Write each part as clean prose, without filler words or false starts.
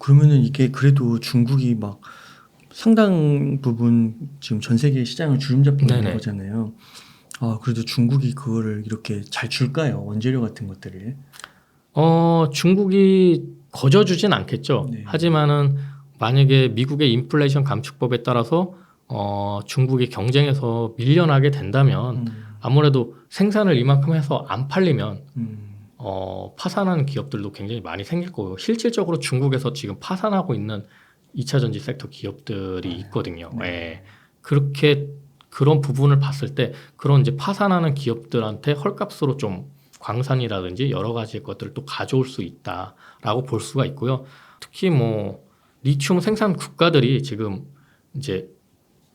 그러면은 이게 그래도 중국이 막 상당 부분 지금 전 세계 시장을 주름잡고 있는 네네. 거잖아요. 그래도 중국이 그거를 이렇게 잘 줄까요? 원재료 같은 것들을. 중국이 거저주진 않겠죠. 네. 하지만은 만약에 미국의 인플레이션 감축법에 따라서 중국이 경쟁에서 밀려나게 된다면 아무래도 생산을 이만큼 해서 안 팔리면 파산하는 기업들도 굉장히 많이 생길 거고요. 실질적으로 중국에서 지금 파산하고 있는 2차 전지 섹터 기업들이 있거든요. 네. 예. 그렇게 그런 부분을 봤을 때 그런 이제 파산하는 기업들한테 헐값으로 좀 광산이라든지 여러 가지 것들을 또 가져올 수 있다라고 볼 수가 있고요. 특히 뭐 리튬 생산 국가들이 지금 이제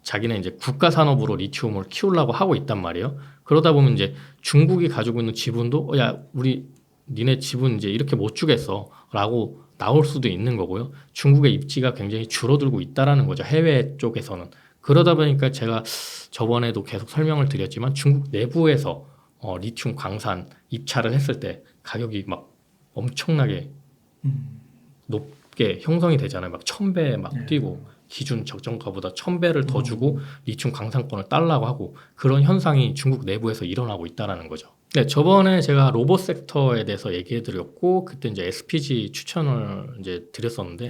자기네 이제 국가 산업으로 리튬을 키우려고 하고 있단 말이에요. 그러다 보면 이제 중국이 가지고 있는 지분도 야 우리 니네 지분 이제 이렇게 못 주겠어라고 나올 수도 있는 거고요. 중국의 입지가 굉장히 줄어들고 있다라는 거죠. 해외 쪽에서는. 그러다 보니까 제가 저번에도 계속 설명을 드렸지만 중국 내부에서 리튬 광산 입찰을 했을 때 가격이 막 엄청나게 높게 형성이 되잖아요. 막 1000배 막 네. 뛰고 기준 적정가보다 1000배를 더 주고 리튬 광산권을 달라고 하고 그런 현상이 중국 내부에서 일어나고 있다라는 거죠. 네, 저번에 제가 로봇 섹터에 대해서 얘기해 드렸고 그때 이제 SPG 추천을 이제 드렸었는데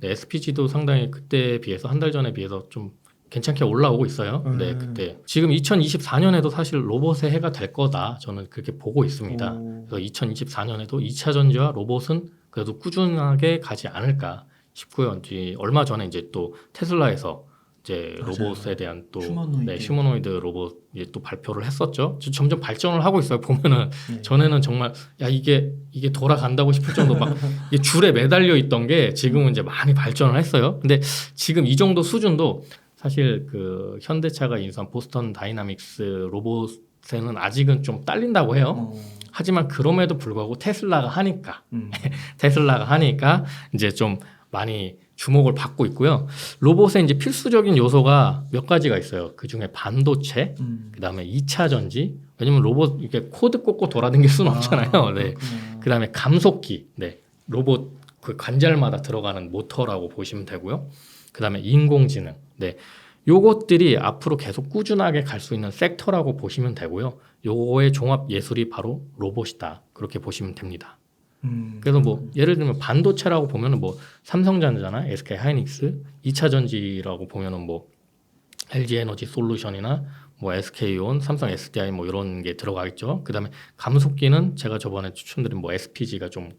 네, SPG도 상당히 그때에 비해서 한 달 전에 비해서 좀 괜찮게 올라오고 있어요. 네, 그때 지금 2024년에도 사실 로봇의 해가 될 거다. 저는 그렇게 보고 있습니다. 그래서 2024년에도 2차 전지와 로봇은 그래도 꾸준하게 가지 않을까 싶고요. 이제 얼마 전에 이제 또 테슬라에서 이제 맞아요. 로봇에 대한 또 휴머노이드. 휴머노이드 로봇 이제 또 발표를 했었죠. 점점 발전을 하고 있어요. 보면은 네. 전에는 정말 야 이게 돌아간다고 싶을 정도 막 이게 줄에 매달려 있던 게 지금은 이제 많이 발전을 했어요. 근데 지금 이 정도 수준도 사실 그 현대차가 인수한 보스턴 다이나믹스 로봇에는 아직은 좀 딸린다고 해요. 하지만 그럼에도 불구하고 테슬라가 하니까 이제 좀 많이 주목을 받고 있고요. 로봇의 이제 필수적인 요소가 몇 가지가 있어요. 그 중에 반도체, 그 다음에 2차 전지. 왜냐면 로봇 이렇게 코드 꽂고 돌아다닐 수는 없잖아요. 네. 그 다음에 감속기. 네. 로봇 그 관절마다 들어가는 모터라고 보시면 되고요. 그 다음에 인공지능. 네. 요것들이 앞으로 계속 꾸준하게 갈 수 있는 섹터라고 보시면 되고요. 요거의 종합 예술이 바로 로봇이다. 그렇게 보시면 됩니다. 그래서 뭐 예를 들면 반도체라고 보면은 뭐 삼성전자나 SK 하이닉스, 2차 전지라고 보면은 뭐 LG 에너지 솔루션이나 뭐 SK온, 삼성 SDI 뭐 이런 게 들어가겠죠. 그다음에 감속기는 제가 저번에 추천드린 뭐 SPG가 좀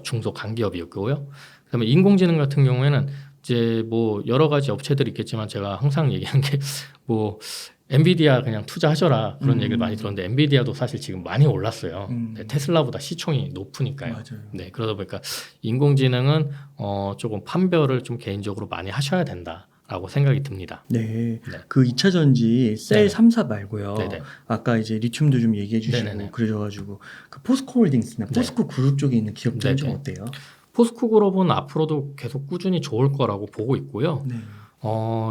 중소 강기업이었고요. 그다음에 인공지능 같은 경우에는 이제 뭐 여러 가지 업체들이 있겠지만 제가 항상 얘기한 게 뭐 엔비디아 그냥 투자하셔라 그런 얘기를 많이 들었는데 엔비디아도 사실 지금 많이 올랐어요. 네, 테슬라보다 시총이 높으니까요. 맞아요. 네, 그러다 보니까 인공지능은 조금 판별을 좀 개인적으로 많이 하셔야 된다라고 생각이 듭니다. 네. 네. 그 2차 전지 셀 네네. 3사 말고요. 네네. 아까 이제 리튬도 좀 얘기해 주시고 네네네. 그러셔가지고 그 포스코 홀딩스나 네. 포스코 그룹 쪽에 있는 기업들은 좀 네네. 어때요? 포스코 그룹은 앞으로도 계속 꾸준히 좋을 거라고 보고 있고요. 네.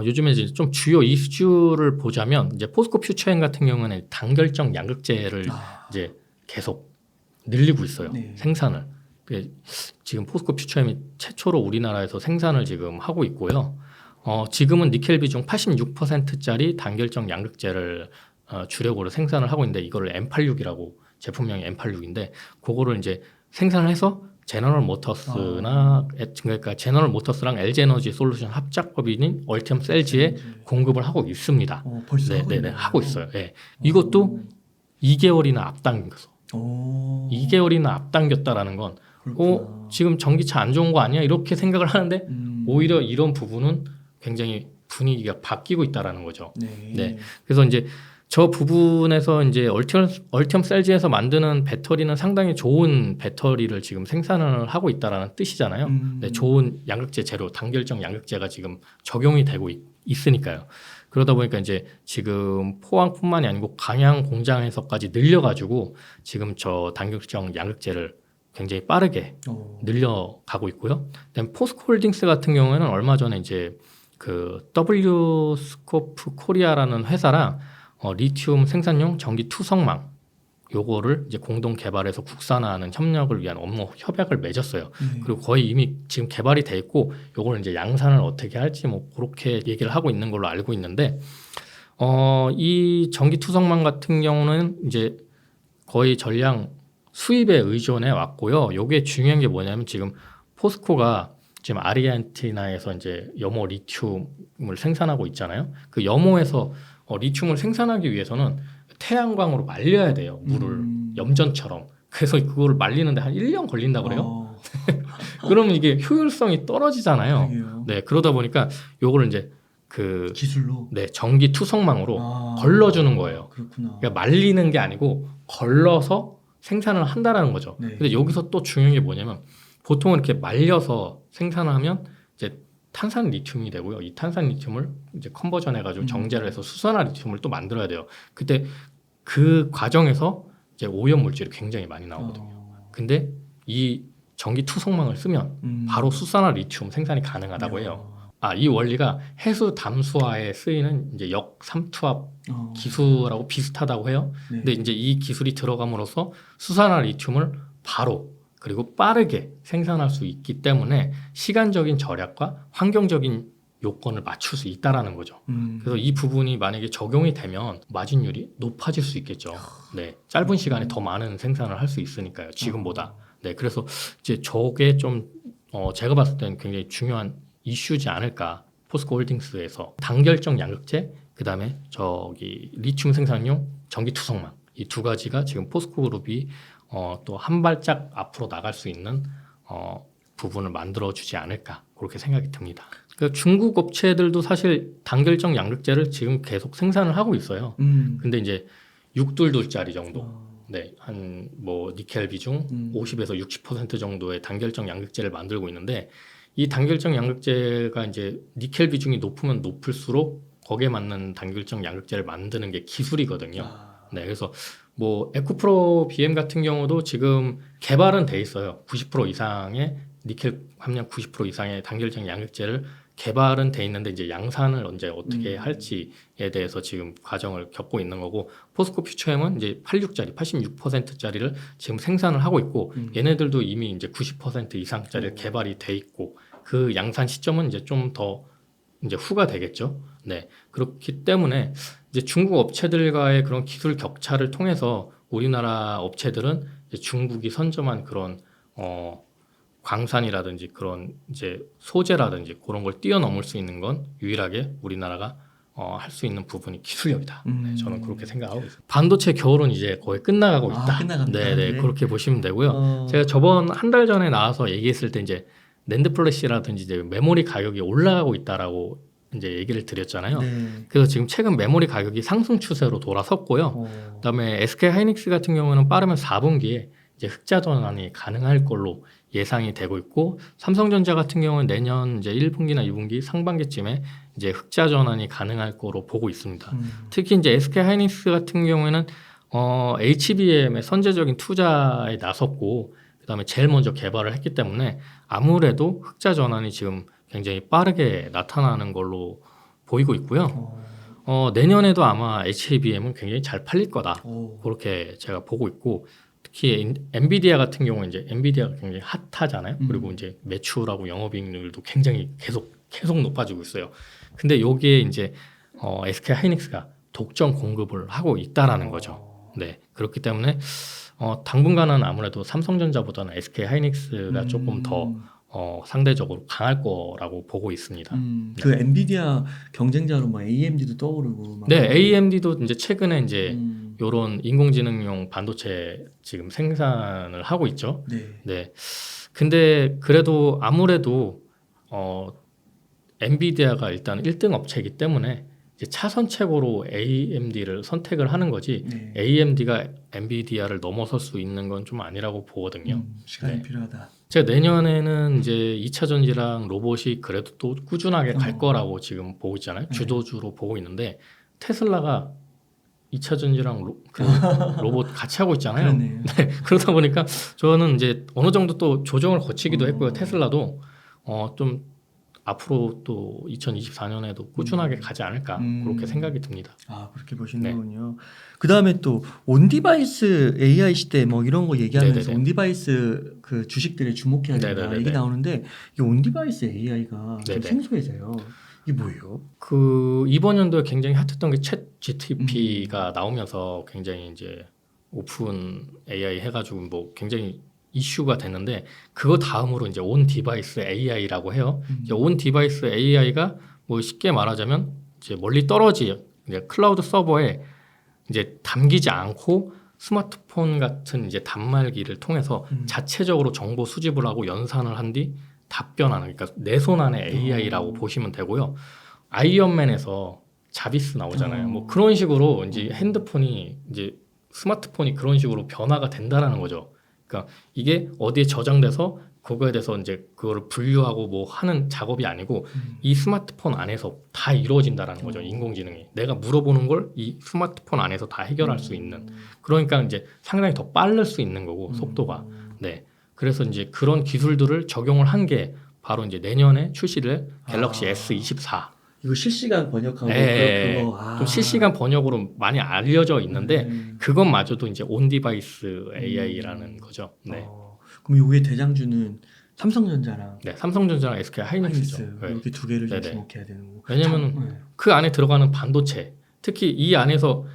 요즘에 이제 좀 주요 이슈를 보자면 이제 포스코 퓨처엠 같은 경우는 단결정 양극재를 이제 계속 늘리고 있어요. 네. 생산을. 지금 포스코 퓨처엠이 최초로 우리나라에서 생산을 지금 하고 있고요. 지금은 니켈 비중 86%짜리 단결정 양극재를 주력으로 생산을 하고 있는데 이거를 M86이라고 제품명이 M86인데 그거를 이제 생산을 해서 제너럴 모터스나 그러니까 제너럴 모터스랑 LG 에너지 솔루션 합작법인인 얼티엄 셀지에 공급을 하고 있습니다. 벌써 네, 하고 있어요. 네. 이것도 2개월이나 앞당겼어. 2개월이나 앞당겼다라는 건 지금 전기차 안 좋은 거 아니야? 이렇게 생각을 하는데 오히려 이런 부분은 굉장히 분위기가 바뀌고 있다라는 거죠. 네. 그래서 이제 저 부분에서 이제 얼티엄 셀지에서 만드는 배터리는 상당히 좋은 배터리를 지금 생산을 하고 있다라는 뜻이잖아요. 네, 좋은 양극재 재료, 단결정 양극재가 지금 적용이 되고 있으니까요. 그러다 보니까 이제 지금 포항뿐만이 아니고 광양 공장에서까지 늘려가지고 지금 저 단결정 양극재를 굉장히 빠르게 늘려가고 있고요. 그다음에 포스코홀딩스 같은 경우에는 얼마 전에 이제 그 W스코프 코리아라는 회사랑 리튬 생산용 전기 투성망 요거를 이제 공동 개발해서 국산화하는 협력을 위한 업무 협약을 맺었어요. 네. 그리고 거의 이미 지금 개발이 돼 있고 요걸 이제 양산을 어떻게 할지 뭐 그렇게 얘기를 하고 있는 걸로 알고 있는데 이 전기 투석망 같은 경우는 이제 거의 전량 수입에 의존해 왔고요. 요게 중요한 게 뭐냐면 지금 포스코가 지금 아르헨티나에서 이제 염호 리튬을 생산하고 있잖아요. 그 염호에서 리튬을 생산하기 위해서는 태양광으로 말려야 돼요. 물을 염전처럼. 그래서 그거를 말리는데 한 1년 걸린다 그래요. 그러면 이게 효율성이 떨어지잖아요. 그러게요. 네, 그러다 보니까 요거를 이제 그 기술로. 네, 전기 투석망으로 걸러주는 거예요. 그렇구나. 그러니까 말리는 게 아니고 걸러서 생산을 한다라는 거죠. 네. 근데 여기서 또 중요한 게 뭐냐면 보통은 이렇게 말려서 생산하면 이제 탄산 리튬이 되고요. 이 탄산 리튬을 이제 컨버전 해가지고 정제를 해서 수산화 리튬을 또 만들어야 돼요. 그때 그 과정에서 이제 오염 물질이 굉장히 많이 나오거든요. 근데 이 전기 투석망을 쓰면 바로 수산화 리튬 생산이 가능하다고 해요. 이 원리가 해수 담수화에 쓰이는 이제 역삼투압 기술하고 비슷하다고 해요. 네. 근데 이제 이 기술이 들어감으로써 수산화 리튬을 바로 그리고 빠르게 생산할 수 있기 때문에 시간적인 절약과 환경적인 요건을 맞출 수 있다라는 거죠. 그래서 이 부분이 만약에 적용이 되면 마진율이 높아질 수 있겠죠. 네, 짧은 시간에 더 많은 생산을 할 수 있으니까요. 지금보다. 네, 그래서 이제 저게 좀 제가 봤을 때는 굉장히 중요한 이슈지 않을까. 포스코홀딩스에서 단결적 양극재, 그다음에 저기 리튬 생산용 전기 투석망 이 두 가지가 지금 포스코 그룹이 또 한 발짝 앞으로 나갈 수 있는 부분을 만들어주지 않을까 그렇게 생각이 듭니다. 그러니까 중국 업체들도 사실 단결적 양극재를 지금 계속 생산을 하고 있어요. 근데 이제 6둘둘짜리 정도, 네, 한 뭐 니켈 비중 50에서 60% 정도의 단결적 양극재를 만들고 있는데 이 단결적 양극재가 이제 니켈 비중이 높으면 높을수록 거기에 맞는 단결적 양극재를 만드는 게 기술이거든요. 네, 그래서 뭐 에코프로 BM 같은 경우도 지금 개발은 돼 있어요. 90% 이상의 니켈 함량 90% 이상의 단결적 양극재를 개발은 돼 있는데 이제 양산을 언제 어떻게 할지에 대해서 지금 과정을 겪고 있는 거고 포스코 퓨처엠은 이제 86%짜리를 지금 생산을 하고 있고 얘네들도 이미 이제 90% 이상짜리 개발이 돼 있고 그 양산 시점은 이제 좀 더 이제 후가 되겠죠. 네, 그렇기 때문에 이제 중국 업체들과의 그런 기술 격차를 통해서 우리나라 업체들은 이제 중국이 선점한 그런 광산이라든지 그런 이제 소재라든지 그런 걸 뛰어넘을 수 있는 건 유일하게 우리나라가 할 수 있는 부분이 기술력이다. 네, 저는 그렇게 생각하고 있습니다. 반도체 겨울은 이제 거의 끝나가고 있다. 끝나갑니다. 네, 그렇게 보시면 되고요. 제가 저번 한 달 전에 나와서 얘기했을 때 이제 낸드 플래시라든지 이제 메모리 가격이 올라가고 있다라고 이제 얘기를 드렸잖아요. 네. 그래서 지금 최근 메모리 가격이 상승 추세로 돌아섰고요. 그다음에 SK 하이닉스 같은 경우는 빠르면 4분기에 이제 흑자 전환이 가능할 걸로 예상이 되고 있고 삼성전자 같은 경우는 내년 이제 1분기나 2분기 상반기쯤에 이제 흑자 전환이 가능할 거로 보고 있습니다. 특히 이제 SK 하이닉스 같은 경우에는 HBM의 선제적인 투자에 나섰고 그다음에 제일 먼저 개발을 했기 때문에 아무래도 흑자 전환이 지금 굉장히 빠르게 나타나는 걸로 보이고 있고요. 내년에도 아마 HBM은 굉장히 잘 팔릴 거다. 그렇게 제가 보고 있고 특히 엔비디아 같은 경우는 이제 엔비디아가 굉장히 핫하잖아요. 그리고 이제 매출하고 영업이익률도 굉장히 계속 높아지고 있어요. 근데 여기에 이제 SK 하이닉스가 독점 공급을 하고 있다라는 거죠. 네, 그렇기 때문에 당분간은 아무래도 삼성전자보다는 SK 하이닉스가 조금 더 상대적으로 강할 거라고 보고 있습니다. 그 엔비디아 경쟁자로 막 AMD도 떠오르고 막. 네, AMD도 이제 최근에 이제 요런 인공지능용 반도체 지금 생산을 하고 있죠. 네. 네. 근데 그래도 아무래도 엔비디아가 일단 1등 업체이기 때문에 이제 차선책으로 AMD를 선택을 하는 거지. 네. AMD가 엔비디아를 넘어설 수 있는 건 좀 아니라고 보거든요. 시간이 네. 필요하다. 제가 내년에는 이제 2차 전지랑 로봇이 그래도 또 꾸준하게 갈 거라고 지금 보고 있잖아요. 주도주로 보고 있는데 테슬라가 2차 전지랑 로봇 같이 하고 있잖아요. 그러네요. 네, 그러다 보니까 저는 이제 어느 정도 또 조정을 거치기도 했고요. 테슬라도 좀 앞으로 또 2024년에도 꾸준하게 가지 않을까 그렇게 생각이 듭니다. 아, 그렇게 보시는 네. 거군요. 그 다음에 또 온디바이스 AI 시대 뭐 이런 거 얘기하면서 네네네. 온디바이스 그 주식들에 주목해야 된다 네네네네. 얘기 나오는데 이 온디바이스 AI가 좀 네네. 생소해서요. 이게 뭐예요? 그 이번 연도에 굉장히 핫했던 게 챗 GTP가 나오면서 굉장히 이제 오픈 AI 해가지고 뭐 굉장히 이슈가 됐는데 그거 다음으로 이제 온 디바이스 AI라고 해요. 이제 온 디바이스 AI가 뭐 쉽게 말하자면 이제 멀리 떨어진 이제 클라우드 서버에 이제 담기지 않고 스마트폰 같은 이제 단말기를 통해서 자체적으로 정보 수집을 하고 연산을 한 뒤 답변하는 그러니까 내 손 안에 AI라고 보시면 되고요. 아이언맨에서 자비스 나오잖아요. 뭐 그런 식으로 이제 핸드폰이 이제 스마트폰이 그런 식으로 변화가 된다라는 거죠. 그러니까 이게 어디에 저장돼서 그거에 대해서 이제 그거를 분류하고 뭐 하는 작업이 아니고 이 스마트폰 안에서 다 이루어진다라는 거죠. 인공지능이 내가 물어보는 걸 이 스마트폰 안에서 다 해결할 수 있는. 그러니까 이제 상당히 더 빠를 수 있는 거고 속도가. 네. 그래서 이제 그런 기술들을 적용을 한 게 바로 이제 내년에 출시될 갤럭시 S24. 이거 실시간 번역하고 네, 그거 좀 실시간 번역으로 많이 알려져 있는데 그것마저도 이제 온 디바이스 AI라는 거죠. 네. 그럼 이게 대장주는 삼성전자랑 네, 삼성전자랑 SK 하이닉스죠. 하이닉스 네. 이렇게 두 개를 좀 네네. 주목해야 되는 거고. 왜냐면 그 안에 들어가는 반도체, 특히 이 안에서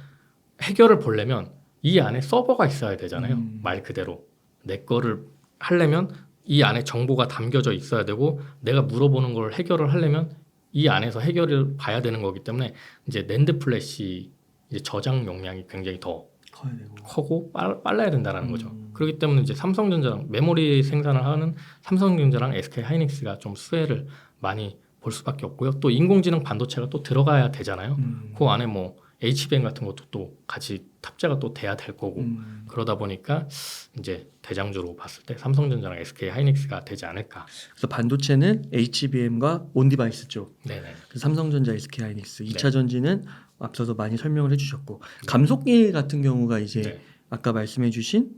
해결을 보려면 이 안에 서버가 있어야 되잖아요. 말 그대로 내 거를 하려면 이 안에 정보가 담겨져 있어야 되고 내가 물어보는 걸 해결을 하려면 이 안에서 해결을 봐야 되는 거기 때문에 이제 낸드 플래시 이제 저장 용량이 굉장히 더 커야 되고. 크고 빨라야 된다라는 거죠. 그렇기 때문에 이제 삼성전자랑 메모리 생산을 하는 삼성전자랑 SK 하이닉스가 좀 수혜를 많이 볼 수밖에 없고요. 또 인공지능 반도체가 또 들어가야 되잖아요. 그 안에 뭐 HBM 같은 것도 또 같이 탑재가 또 돼야 될 거고 그러다 보니까 이제 대장주로 봤을 때 삼성전자랑 SK 하이닉스가 되지 않을까. 그래서 반도체는 HBM과 온디바이스 쪽. 네네. 그래서 삼성전자, SK 하이닉스. 2차 전지는 앞서서 많이 설명을 해주셨고 감속기 같은 경우가 이제 네. 아까 말씀해주신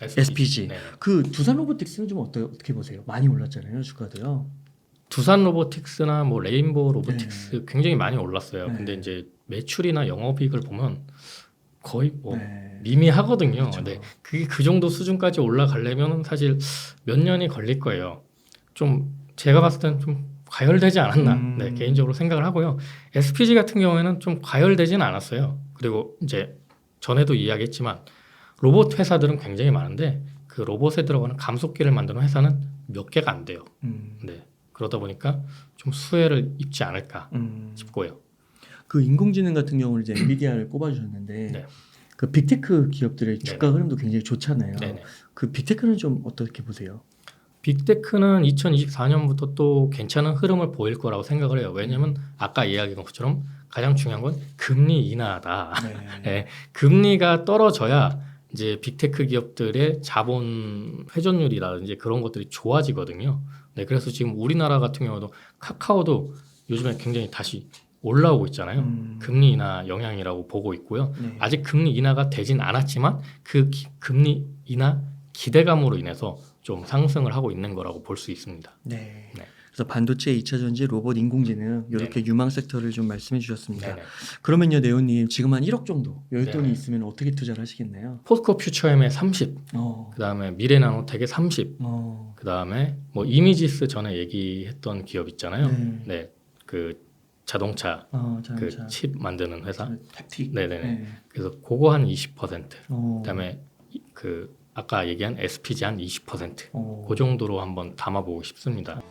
SPG. 네네. 그 두산 로보틱스는 좀 어떻게 보세요? 많이 올랐잖아요, 주가도요. 두산 로보틱스나 뭐 레인보우 로보틱스 굉장히 많이 올랐어요. 네. 근데 이제 매출이나 영업이익을 보면 거의 뭐 네. 미미하거든요. 그렇죠. 근데 그게 그 정도 수준까지 올라가려면 사실 몇 년이 걸릴 거예요. 좀 제가 봤을 때는 좀 과열되지 않았나 네, 개인적으로 생각을 하고요. SPG 같은 경우에는 좀 과열되지는 않았어요. 그리고 이제 전에도 이야기했지만 로봇 회사들은 굉장히 많은데 그 로봇에 들어가는 감속기를 만드는 회사는 몇 개가 안 돼요. 네. 그러다 보니까 좀 수혜를 입지 않을까 싶고요. 그 인공지능 같은 경우는 이제 엔비디아를 꼽아주셨는데 네. 그 빅테크 기업들의 주가 네네. 흐름도 굉장히 좋잖아요. 네네. 그 빅테크는 좀 어떻게 보세요? 빅테크는 2024년부터 또 괜찮은 흐름을 보일 거라고 생각을 해요. 왜냐하면 아까 이야기한 것처럼 가장 중요한 건 금리 인하다. 네, 금리가 떨어져야 이제 빅테크 기업들의 자본 회전율이라든지 그런 것들이 좋아지거든요. 네, 그래서 지금 우리나라 같은 경우도 카카오도 요즘에 굉장히 다시 올라오고 있잖아요. 금리 인하 영향이라고 보고 있고요. 네. 아직 금리 인하가 되진 않았지만 그 금리 인하 기대감으로 인해서 좀 상승을 하고 있는 거라고 볼 수 있습니다. 네. 네. 그래서 반도체, 2차 전지, 로봇, 인공지능 이렇게 유망 섹터를 좀 말씀해 주셨습니다. 네네. 그러면요, 네오님 지금 한 1억 정도 여윳돈이 네네. 있으면 어떻게 투자를 하시겠나요? 포스코 퓨처엠에 30, 그다음에 미래나노텍에 30, 그다음에 뭐 이미지스 전에 얘기했던 기업 있잖아요. 네, 그 자동차 그 칩 만드는 회사. 탭틱. 네네네. 그래서 그거 한 20%, 그다음에 그 아까 얘기한 SPG 한 20%, 그 정도로 한번 담아보고 싶습니다.